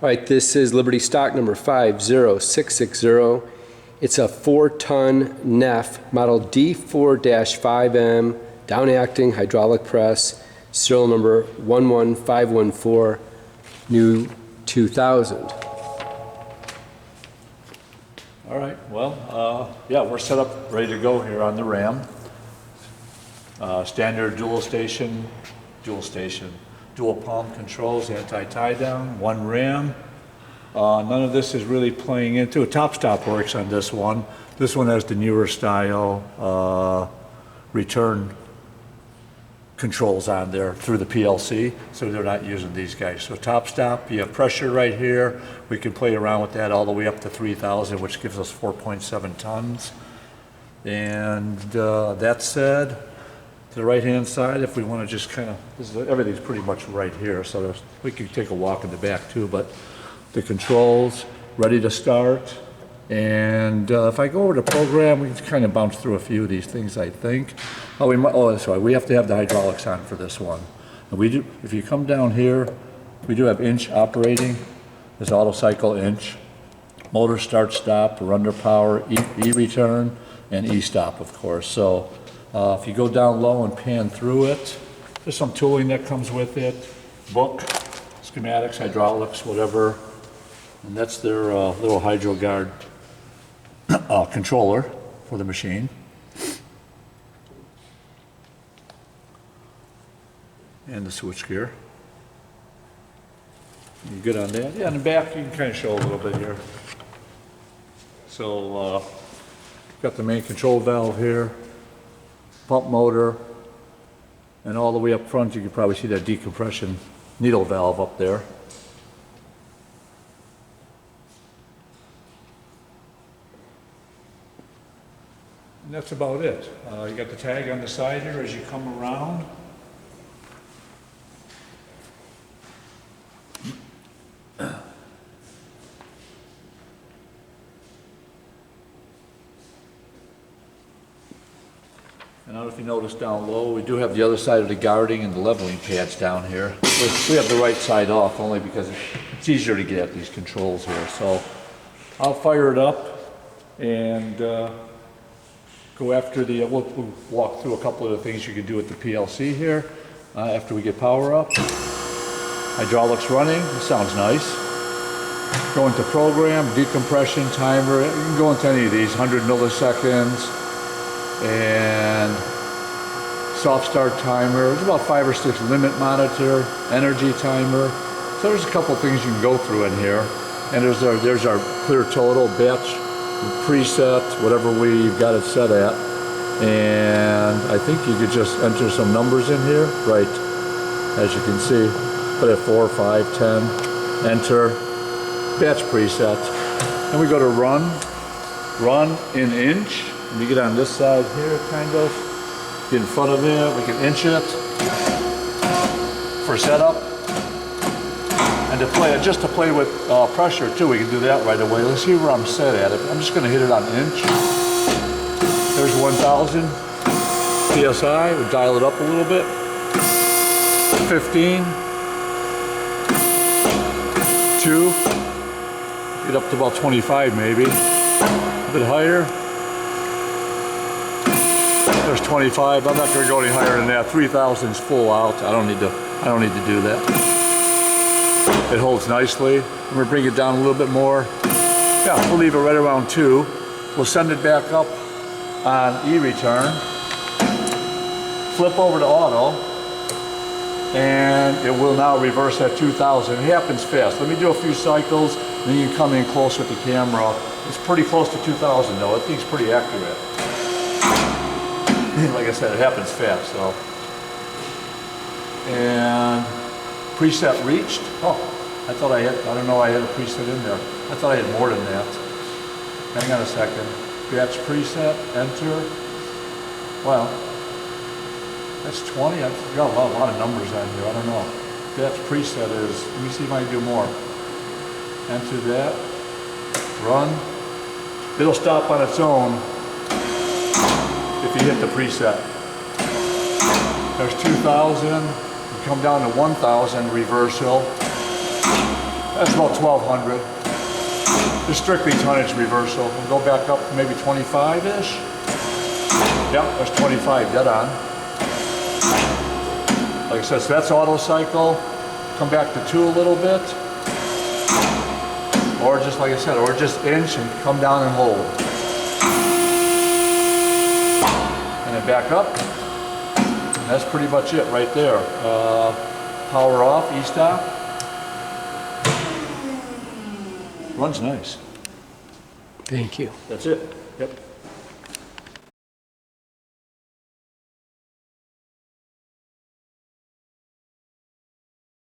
All right, this is Liberty stock number 50660. It's a 4-ton Neff model D4-5M down-acting hydraulic press, serial number 11514, new 2000. All right, well, yeah, we're set up, ready to go here on the Ram. Standard dual palm controls, anti-tie down, one Ram. None of this is really playing into it. Top stop works on this one. This one has the newer style return controls on there through the PLC, so they're not using these guys. So top stop, you have pressure right here. We can play around with that all the way up to 3,000, which gives us 4.7 tons. And that said, to the right-hand side, if we want to just kind of, everything's pretty much right here, so we can take a walk in the back too, but the controls, ready to start. And if I go over to program, we can kind of bounce through a few of these things, I think. That's right, we have to have the hydraulics on for this one. And we do, if you come down here, we do have inch operating. There's auto cycle inch, motor start stop, run power, E-return, and E-stop, of course. So if you go down low and pan through it, there's some tooling that comes with it, book, schematics, hydraulics, whatever. And that's their little hydro guard controller for the machine. And the switch gear. You good on that? Yeah, in the back you can kind of show a little bit here. So got the main control valve here, pump motor, and all the way up front you can probably see that decompression needle valve up there. And that's about it. You got the tag on the side here as you come around. And I don't know if you notice down low, we do have the other side of the guarding and the leveling pads down here. We have the right side off only because it's easier to get at these controls here. So I'll fire it up and go after the, we'll walk through a couple of the things you can do with the PLC here after we get power up. Hydraulics running, this sounds nice. Go into program, decompression, timer, you can go into any of these, 100 milliseconds. And soft start timer, there's about 5 or 6 limit monitor, energy timer. So there's a couple things you can go through in here. And there's our clear total, batch, preset, whatever we've got it set at. And I think you could just enter some numbers in here, right, as you can see. Put it 4, 5, 10, enter, batch preset. And we go to run in inch. We get on this side here, kind of, get in front of it, we can inch it for setup. And to play, just to play with pressure too, we can do that right away. Let's see where I'm set at. I'm just gonna hit it on inch. There's 1,000 PSI, we dial it up a little bit. 15, 2, get up to about 25 maybe, a bit higher. There's 25. I'm not going to go any higher than that. 3,000 is full out. I don't need to do that. It holds nicely. I'm going to bring it down a little bit more. Yeah, we'll leave it right around 2. We'll send it back up on E-return. Flip over to auto, and it will now reverse at 2,000. It happens fast. Let me do a few cycles, then you can come in close with the camera. It's pretty close to 2,000 though. I think it's pretty accurate. Like I said, it happens fast, so. And preset reached. Oh, I thought I had, I don't know, I had a preset in there. I thought I had more than that. Hang on a second. Batch preset, enter. Wow, that's 20. I've got a lot of numbers on here, I don't know. Batch preset is, let me see if I can do more. Enter that, run. It'll stop on its own if you hit the preset. There's 2,000, you come down to 1,000 reversal. That's about 1,200. It's strictly tonnage reversal. We'll go back up to maybe 25-ish. Yep, that's 25, dead on. Like I said, so that's auto cycle. Come back to 2 a little bit. Or just like I said, or just inch and come down and hold. And then back up. And that's pretty much it right there. Power off, e-stop. Runs nice. Thank you. That's it. Yep.